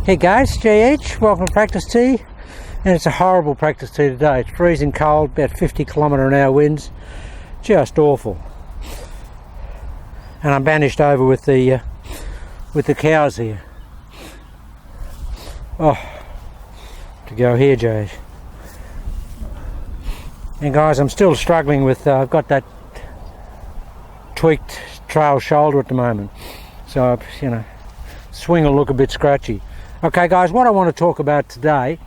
Hey guys, JH, welcome to Practice Tee. And it's a horrible practice tee today. It's freezing cold, about 50 km/h winds, just awful. And I'm bandaged over with the cows here. Oh, to go here, JH. And guys, I'm still struggling with, I've got that tweaked trail shoulder at the moment. So, you know, swing will look a bit scratchy. Okay guys, what I want to talk about today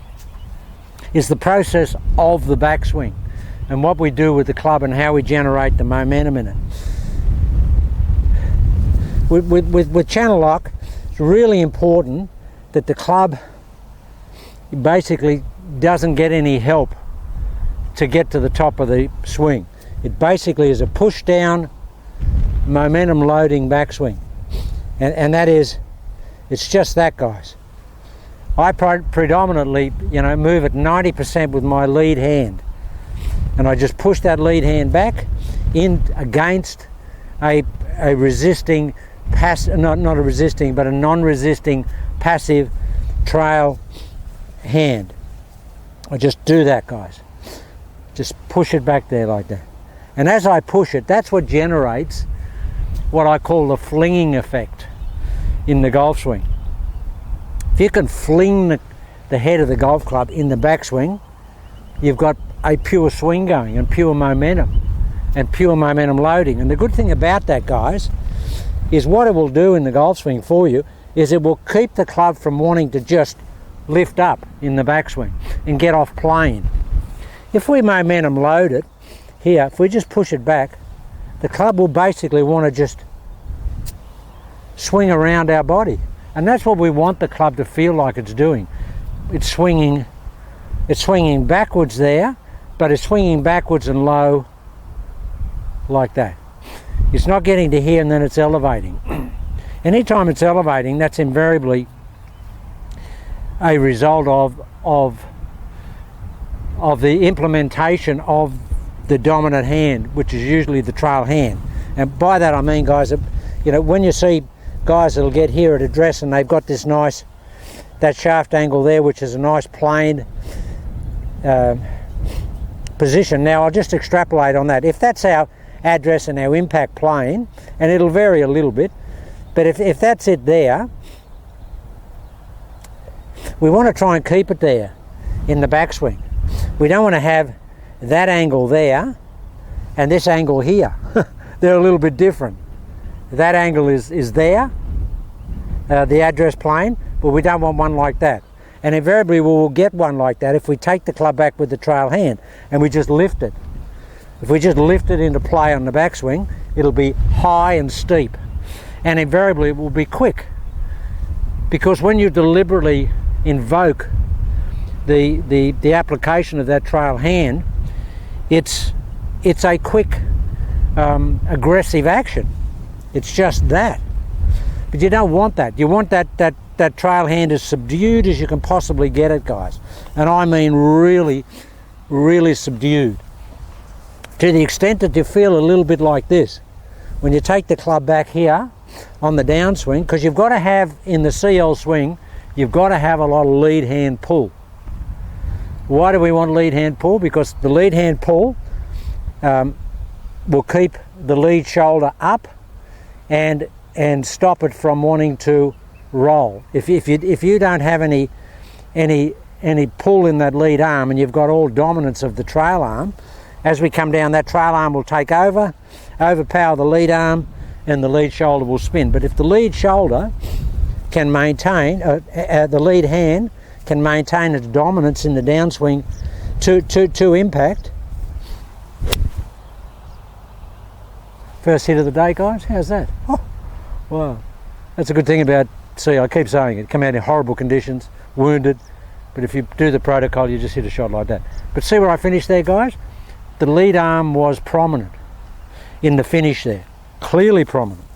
is the process of the backswing and what we do with the club and how we generate the momentum in it. With Channel Lock, it's really important that the club basically doesn't get any help to get to the top of the swing. It basically is a push down momentum loading backswing, and that is, it's just that, guys. I predominantly, you know, move at 90% with my lead hand, and I just push that lead hand back in against a resisting not a resisting, but a non-resisting passive trail hand. I just do that, guys. Just push it back there like that. And as I push it, that's what generates what I call the flinging effect in the golf swing. If you can fling the head of the golf club in the backswing, you've got a pure swing going and pure momentum loading. And the good thing about that, guys, is what it will do in the golf swing for you is it will keep the club from wanting to just lift up in the backswing and get off plane. If we momentum load it here, if we just push it back, the club will basically want to just swing around our body. And that's what we want the club to feel like it's doing. It's swinging backwards there, but it's swinging backwards and low like that. It's not getting to here and then it's elevating. Anytime it's elevating, that's invariably a result of the implementation of the dominant hand, which is usually the trail hand. And by that I mean, guys, you know, when you see guys that'll get here at address and they've got this nice, that shaft angle there, which is a nice planed position. Now I'll just extrapolate on that. If that's our address and our impact plane, and it'll vary a little bit, but if that's it there, we want to try and keep it there in the backswing. We don't want to have that angle there and this angle here. They're a little bit different. That angle is there, the address plane, but we don't want one like that. And invariably we will get one like that if we take the club back with the trail hand and we just lift it. If we just lift it into play on the backswing, it'll be high and steep. And invariably it will be quick. Because when you deliberately invoke the application of that trail hand, it's a quick, aggressive action. It's just that. But you don't want that. You want that trail hand as subdued as you can possibly get it, guys. And I mean really, really subdued. To the extent that you feel a little bit like this. When you take the club back here on the downswing, because you've got to have, in the CL swing, you've got to have a lot of lead hand pull. Why do we want lead hand pull? Because the lead hand pull will keep the lead shoulder up and stop it from wanting to roll. If you don't have any pull in that lead arm and you've got all dominance of the trail arm, as we come down, that trail arm will take overpower the lead arm, and the lead shoulder will spin. But if the lead shoulder can maintain, the lead hand can maintain its dominance in the downswing to impact. First hit of the day, guys. How's that? Oh, wow. That's a good thing about, see, I keep saying it, come out in horrible conditions, wounded, but if you do the protocol, you just hit a shot like that. But see where I finished there, guys? The lead arm was prominent in the finish there, clearly prominent.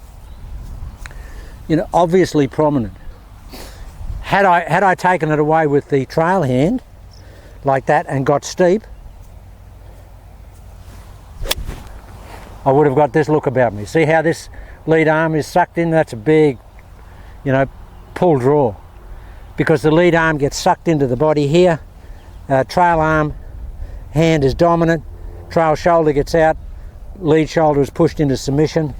You know, obviously prominent. Had I taken it away with the trail hand like that and got steep, I would have got this look about me. See how this lead arm is sucked in? That's a big, you know, pull draw. because the lead arm gets sucked into the body here. Trail arm hand is dominant, trail shoulder gets out, lead shoulder is pushed into submission,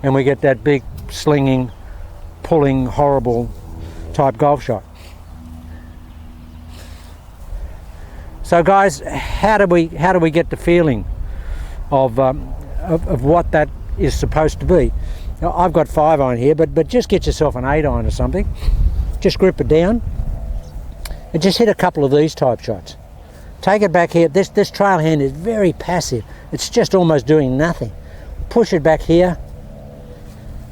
and we get that big slinging, pulling, horrible type golf shot. So guys, how do we get the feeling of what that is supposed to be? Now, I've got 5-iron here, but just get yourself an 8-iron or something. Just grip it down and just hit a couple of these type shots. Take it back here. This trail hand is very passive. It's just almost doing nothing. Push it back here.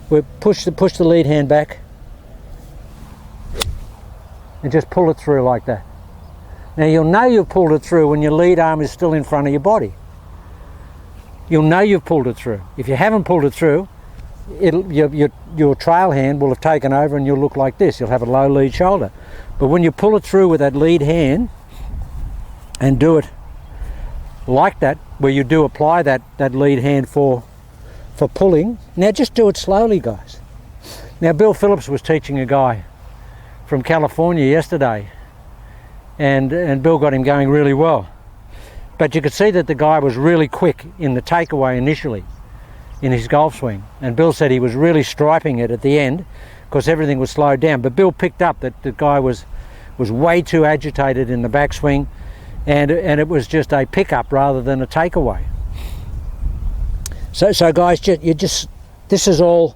We push the lead hand back and just pull it through like that. Now you'll know you've pulled it through when your lead arm is still in front of your body. You'll know you've pulled it through. If you haven't pulled it through, your trail hand will have taken over and you'll look like this. You'll have a low lead shoulder. But when you pull it through with that lead hand and do it like that, where you do apply that lead hand for pulling, now just do it slowly, guys. Now Bill Phillips was teaching a guy from California yesterday, and Bill got him going really well. But you could see that the guy was really quick in the takeaway initially in his golf swing, and Bill said he was really striping it at the end because everything was slowed down. But Bill picked up that the guy was way too agitated in the backswing, and it was just a pickup rather than a takeaway. So guys, this is all,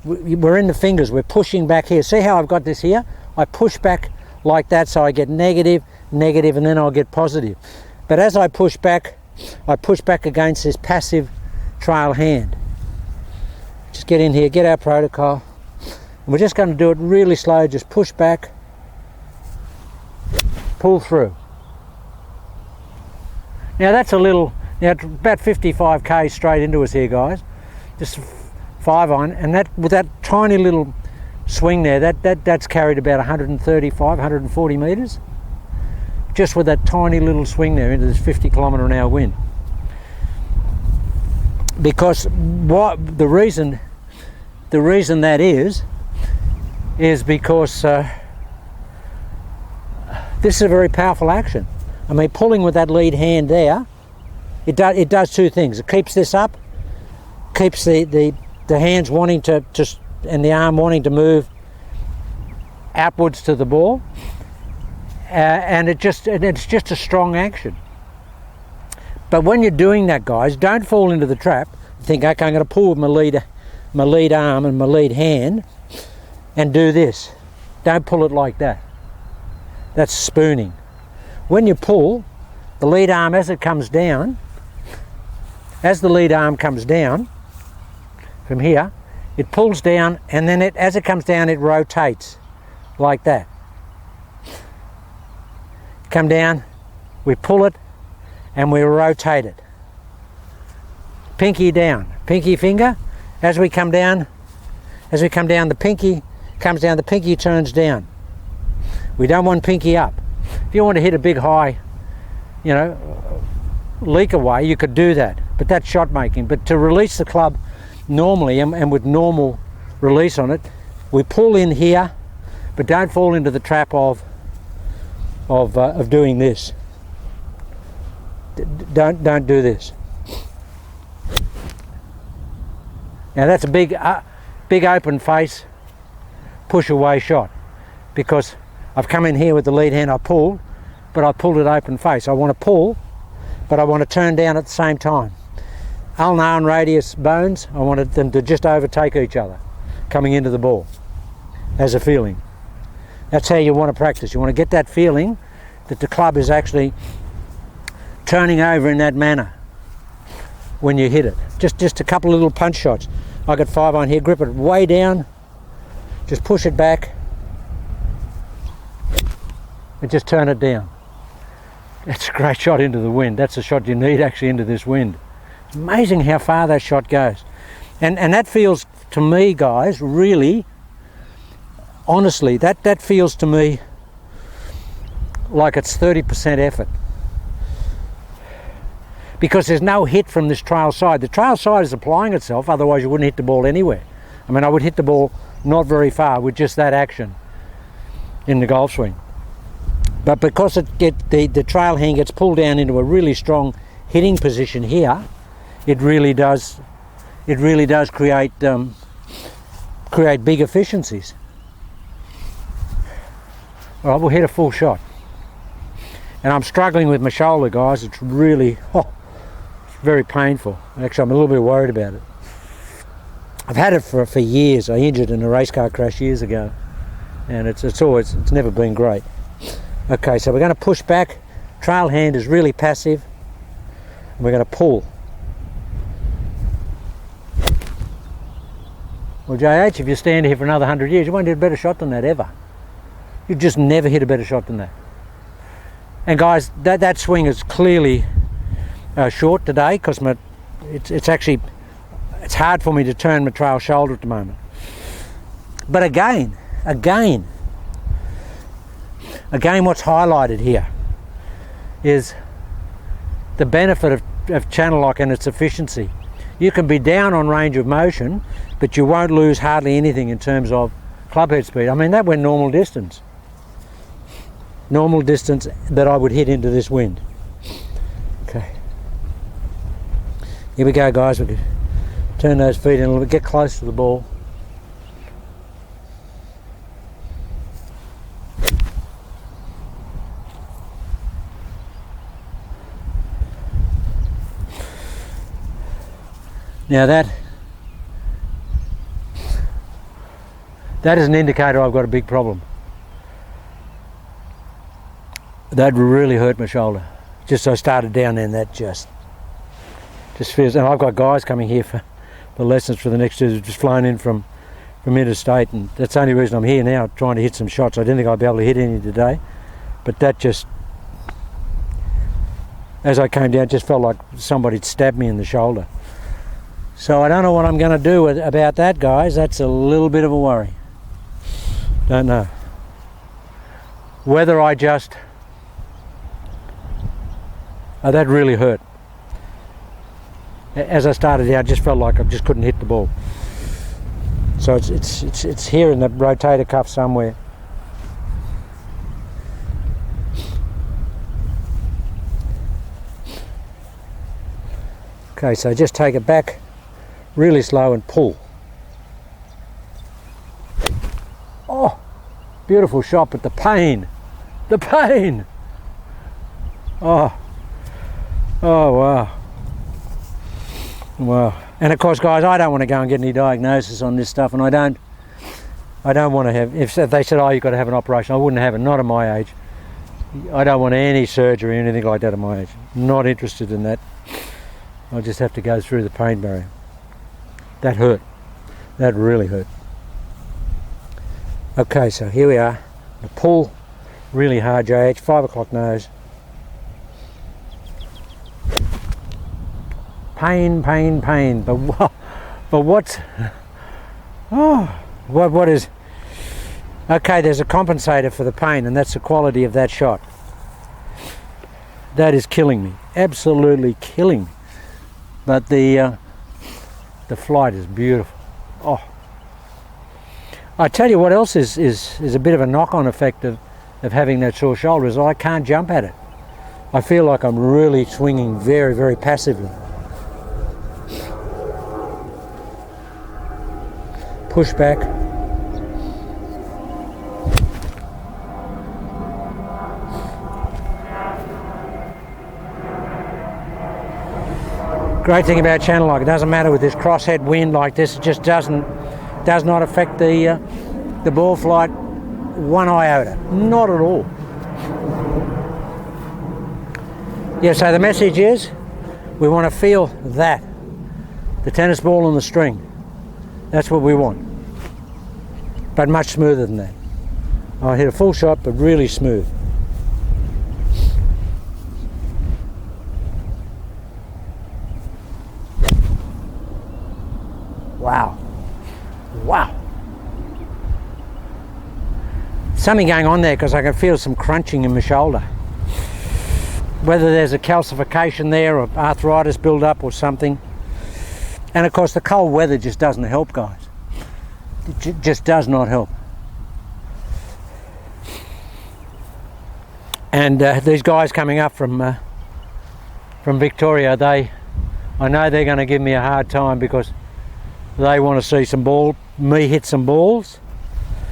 we're in the fingers, we're pushing back here. See how I've got this here? I push back like that, so I get negative, and then I'll get positive. But as I push back against this passive trail hand. Just get in here, get our protocol. And we're just going to do it really slow, just push back, pull through. Now that's about 55k straight into us here, guys. Just 5-iron, and that with that tiny little swing there, that's carried about 135, 140 metres. Just with that tiny little swing there into this 50km/h wind. Because the reason that is because this is a very powerful action. I mean, pulling with that lead hand there, it does two things. It keeps this up, keeps the hands wanting to and the arm wanting to move outwards to the ball, and it's just a strong action. But when you're doing that, guys, don't fall into the trap. Think, okay, I'm going to pull with my lead arm and my lead hand and do this. Don't pull it like that. That's spooning. When you pull, the lead arm, as the lead arm comes down from here, it pulls down, and then as it comes down, it rotates like that. Come down, we pull it, and we rotate it. Pinky down, pinky finger. As we come down, the pinky comes down, the pinky turns down. We don't want pinky up. If you want to hit a big high, leak away, you could do that, but that's shot making. But to release the club normally and with normal release on it, we pull in here, but don't fall into the trap of doing this. Don't do this. Now that's a big open face push away shot, because I've come in here with the lead hand, I pulled, but I pulled it open face. I want to pull, but I want to turn down at the same time. Ulnar and radius bones, I wanted them to just overtake each other coming into the ball as a feeling. That's how you want to practice. You want to get that feeling that the club is actually turning over in that manner when you hit it. Just a couple of little punch shots. I got 5-iron here, grip it way down, just push it back and just turn it down. That's a great shot into the wind. That's the shot you need actually into this wind. It's amazing how far that shot goes. And that feels to me, guys, really, honestly, that feels to me like it's 30% effort. Because there's no hit from this trail side. The trail side is applying itself, otherwise you wouldn't hit the ball anywhere. I mean, I would hit the ball not very far with just that action. in the golf swing. But because the trail hand gets pulled down into a really strong hitting position here, it really does create big efficiencies. All right, we'll hit a full shot. And I'm struggling with my shoulder, guys. It's really, it's very painful. Actually, I'm a little bit worried about it. I've had it for years. I injured in a race car crash years ago, and it's never been great. Okay, so we're going to push back. Trail hand is really passive, and we're going to pull. Well, JH, if you stand here for another 100 years, you won't hit a better shot than that ever. You just never hit a better shot than that. And guys, that swing is clearly short today because it's hard for me to turn my trail shoulder at the moment. But again, what's highlighted here is the benefit of channel lock and its efficiency. You can be down on range of motion, but you won't lose hardly anything in terms of clubhead speed. I mean, that went normal distance that I would hit into this wind. Okay, here we go, guys. We can turn those feet in a little bit, get close to the ball. Now that is an indicator I've got a big problem. That really hurt my shoulder. Just I started down there and that just feels, and I've got guys coming here for lessons for the next two, just flown in from interstate, and that's the only reason I'm here now, trying to hit some shots. I didn't think I'd be able to hit any today, but that just, as I came down, it just felt like somebody'd stabbed me in the shoulder. So I don't know what I'm going to do about that, guys. That's a little bit of a worry. Don't know. Whether I just... Oh, that really hurt. As I started out, I just felt like I just couldn't hit the ball. So it's here in the rotator cuff somewhere. Okay, so just take it back really slow and pull. Oh, beautiful shot, but the pain. Oh wow. And of course, guys, I don't want to go and get any diagnosis on this stuff, and I don't want to have, if they said, oh, you've got to have an operation, I wouldn't have it, not at my age. I don't want any surgery or anything like that at my age. Not interested in that. I'll just have to go through the pain barrier. That hurt. That really hurt. Okay, so here we are. The pull really hard, JH, 5 o'clock nose. Pain, but what's, what is, okay, there's a compensator for the pain, and that's the quality of that shot. That is killing me, absolutely killing me. But the flight is beautiful. Oh, I tell you what else is a bit of a knock-on effect of having that sore shoulder is I can't jump at it. I feel like I'm really swinging very, very passively. Push back. Great thing about channel lock, it doesn't matter with this crosshead wind like this, it just does not affect the ball flight one iota, not at all. Yeah, so the message is we want to feel that, the tennis ball on the string. That's what we want, but much smoother than that. I hit a full shot, but really smooth. Wow. Something going on there because I can feel some crunching in my shoulder. Whether there's a calcification there or arthritis build up or something. And of course the cold weather just doesn't help, guys. It just does not help. And these guys coming up from Victoria, I know they're going to give me a hard time because they want to see me hit some balls.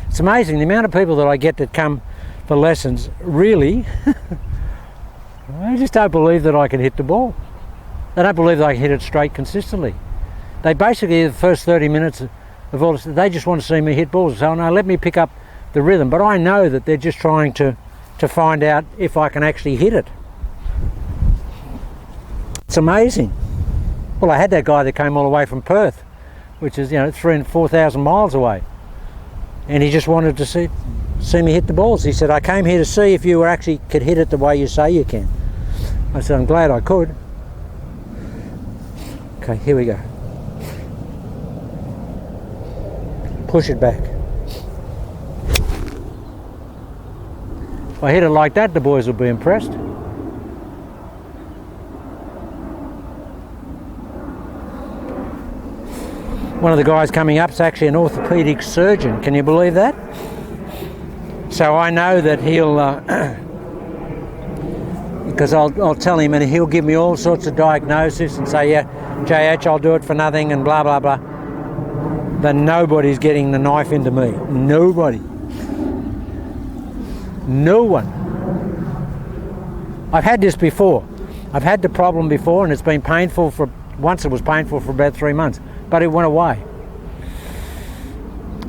It's amazing the amount of people that I get that come for lessons. Really, I just don't believe that I can hit the ball. They don't believe that I can hit it straight consistently. They basically, the first 30 minutes of all this, they just want to see me hit balls. So no, let me pick up the rhythm. But I know that they're just trying to find out if I can actually hit it. It's amazing. Well, I had that guy that came all the way from Perth, which is 3,000 and 4,000 miles away, and he just wanted to see me hit the balls. He said, I came here to see if you actually could hit it the way you say you can. I said, I'm glad I could. Okay, here we go. Push it back. If I hit it like that, the boys will be impressed. One of the guys coming up is actually an orthopedic surgeon. Can you believe that? So I know that he'll, because I'll tell him and he'll give me all sorts of diagnosis and say, yeah, JH, I'll do it for nothing and blah, blah, blah. But nobody's getting the knife into me. Nobody. No one. I've had this before. I've had the problem before and it's been painful once it was painful for about 3 months. But it went away.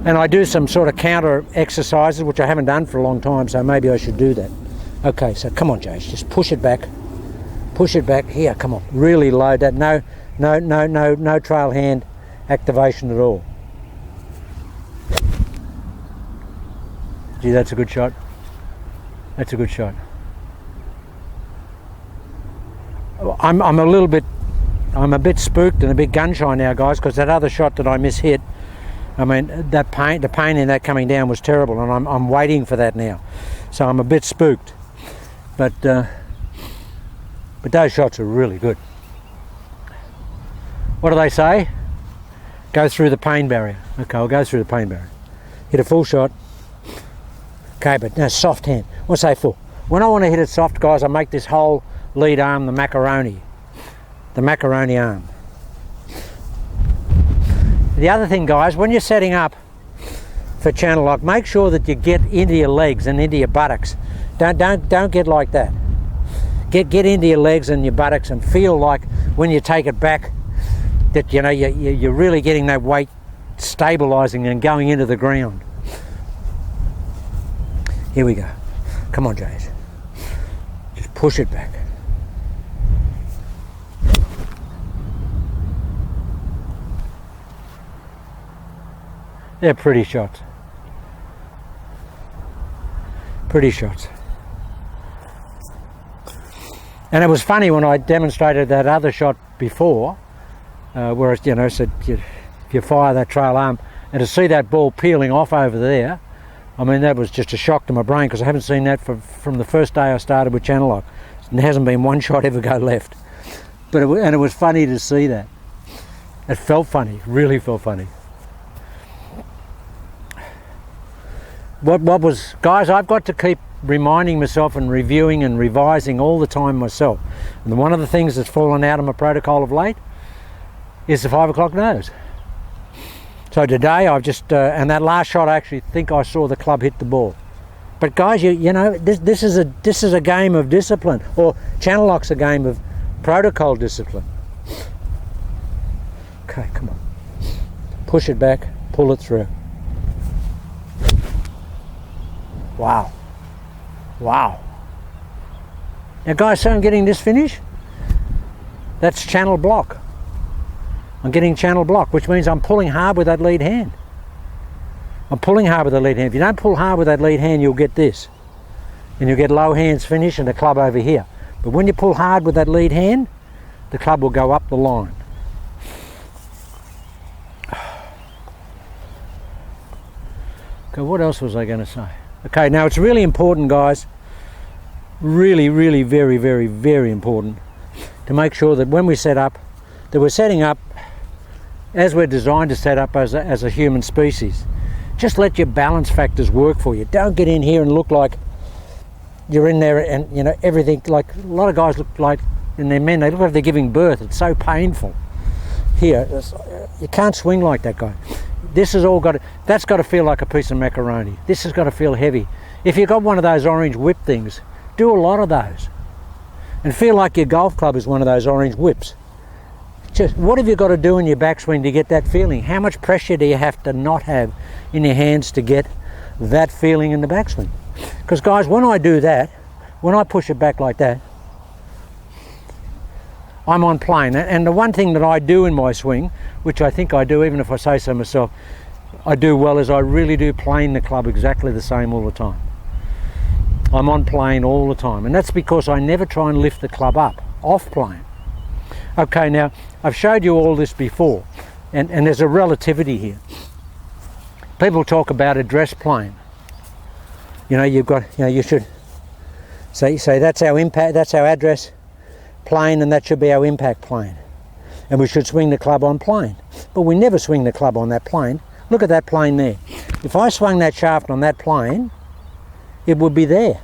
And I do some sort of counter exercises, which I haven't done for a long time, so maybe I should do that. Okay, so come on, Jace, just push it back. Push it back. Here, come on. Really load that. No trail hand activation at all. Gee, that's a good shot. That's a good shot. I'm a bit spooked and a bit gun shy now, guys, because that other shot that I mishit, I mean, the pain in that coming down was terrible, and I'm waiting for that now. So I'm a bit spooked. But those shots are really good. What do they say? Go through the pain barrier. Okay, I'll go through the pain barrier. Hit a full shot. Okay, but now soft hand. What's that for? When I want to hit it soft, guys, I make this whole lead arm the macaroni. The macaroni arm. The other thing, guys, when you're setting up for channel lock, make sure that you get into your legs and into your buttocks. Don't get like that. Get into your legs and your buttocks and feel like when you take it back that you're really getting that weight stabilizing and going into the ground. Here we go. Come on, Jace. Just push it back. They're pretty shots. Pretty shots. And it was funny when I demonstrated that other shot before, where I said if you fire that trail arm, and to see that ball peeling off over there, I mean, that was just a shock to my brain because I haven't seen that from the first day I started with channel lock. There hasn't been one shot ever go left. But it was funny to see that. It felt funny, really felt funny. What was, guys, I've got to keep reminding myself and reviewing and revising all the time myself. And one of the things that's fallen out of my protocol of late is the 5 o'clock nose. So today I've just, and that last shot I actually think I saw the club hit the ball. But guys, this is a game of discipline, or channel lock's a game of protocol discipline. Okay, come on. Push it back, pull it through. Wow. Wow. Now guys, so I'm getting this finish. That's channel block. I'm getting channel block, which means I'm pulling hard with that lead hand. I'm pulling hard with the lead hand. If you don't pull hard with that lead hand, you'll get this. And you'll get low hands finish and the club over here. But when you pull hard with that lead hand, the club will go up the line. Okay, what else was I going to say? Okay, now it's really important, guys, really, really, very, very, very important to make sure that when we set up, that we're setting up as we're designed to set up as a human species. Just let your balance factors work for you. Don't get in here and look like you're in there and, you know, everything, like a lot of guys look like, and they're men, they look like they're giving birth. It's so painful. Here, you can't swing like that, guy. This has all got to, that's got to feel like a piece of macaroni. This has got to feel heavy. If you've got one of those orange whip things, do a lot of those. And feel like your golf club is one of those orange whips. Just, what have you got to do in your backswing to get that feeling? How much pressure do you have to not have in your hands to get that feeling in the backswing? Because guys, when I do that, when I push it back like that, I'm on plane. And the one thing that I do in my swing, which I think I do, even if I say so myself, I do well, is I really do plane the club exactly the same all the time. I'm on plane all the time, and that's because I never try and lift the club up off plane. Okay, now I've showed you all this before, and there's a relativity here. People talk about address plane. You know, you've got, you know, you should say that's our impact, that's our address plane, and that should be our impact plane, and we should swing the club on plane. But we never swing the club on that plane. Look at that plane there. If I swung that shaft on that plane, it would be there.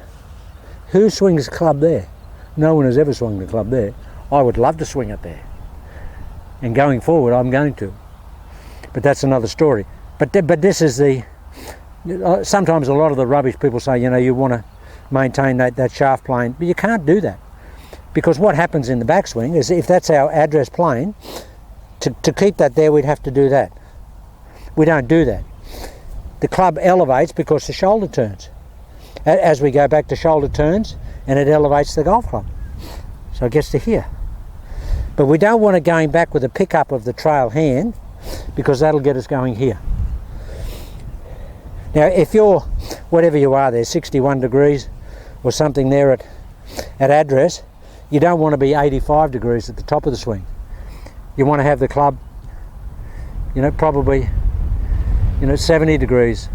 Who swings the club there? No one has ever swung the club there. I would love to swing it there, and going forward I'm going to, but that's another story. But this is the, sometimes a lot of the rubbish people say, you know, you want to maintain that shaft plane, but you can't do that, because what happens in the backswing is, if that's our address plane, to keep that there we'd have to do that. We don't do that. The club elevates because the shoulder turns. As we go back, the shoulder turns and it elevates the golf club, so it gets to here. But we don't want it going back with a pickup of the trail hand, because that'll get us going here. Now if you're, whatever you are there, 61 degrees or something there at address, you don't want to be 85 degrees at the top of the swing. You want to have the club, you know, probably, you know, 70 degrees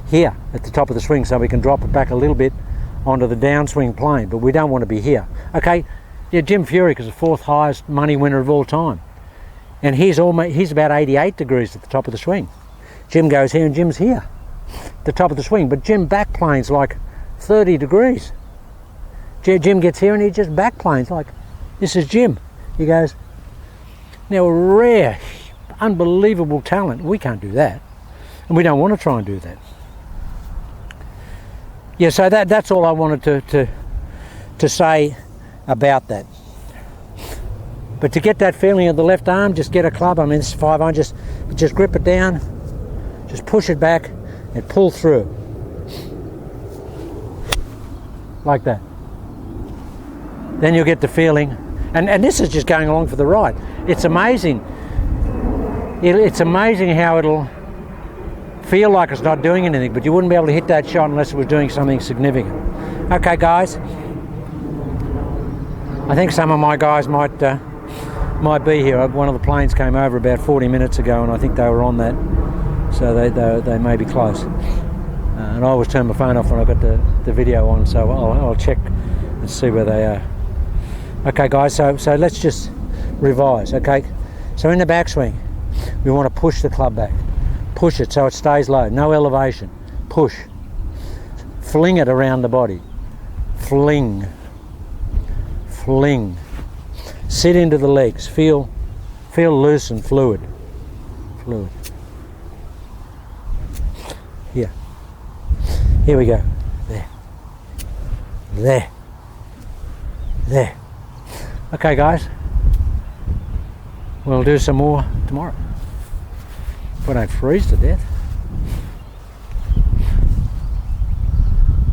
here at the top of the swing, so we can drop it back a little bit onto the downswing plane, but we don't want to be here. Okay, yeah, Jim Furyk is the 4th highest money winner of all time, and he's about 88 degrees at the top of the swing. Jim goes here and Jim's here at the top of the swing, but Jim backplanes like 30 degrees. Jim gets here and he just backplanes like, this is Jim. He goes, now a rare, unbelievable talent. We can't do that, and we don't want to try and do that. Yeah, so that's all I wanted to say about that. But to get that feeling of the left arm, just get a club. I mean, this is 5-iron. Just grip it down, just push it back, and pull through like that. Then you'll get the feeling, and this is just going along for the ride. It's amazing. It's amazing how it'll feel like it's not doing anything, but you wouldn't be able to hit that shot unless it was doing something significant. Okay, guys. I think some of my guys might be here. One of the planes came over about 40 minutes ago, and I think they were on that, so they may be close. And I always turn my phone off when I've got the video on, so I'll check and see where they are. Okay, guys. So let's just revise. Okay. So in the backswing, we want to push the club back. Push it so it stays low. No elevation. Push. Fling it around the body. Fling. Fling. Sit into the legs. Feel loose and fluid. Fluid. Here. Here we go. There. There. There. Okay, guys. We'll do some more tomorrow, if I don't freeze to death.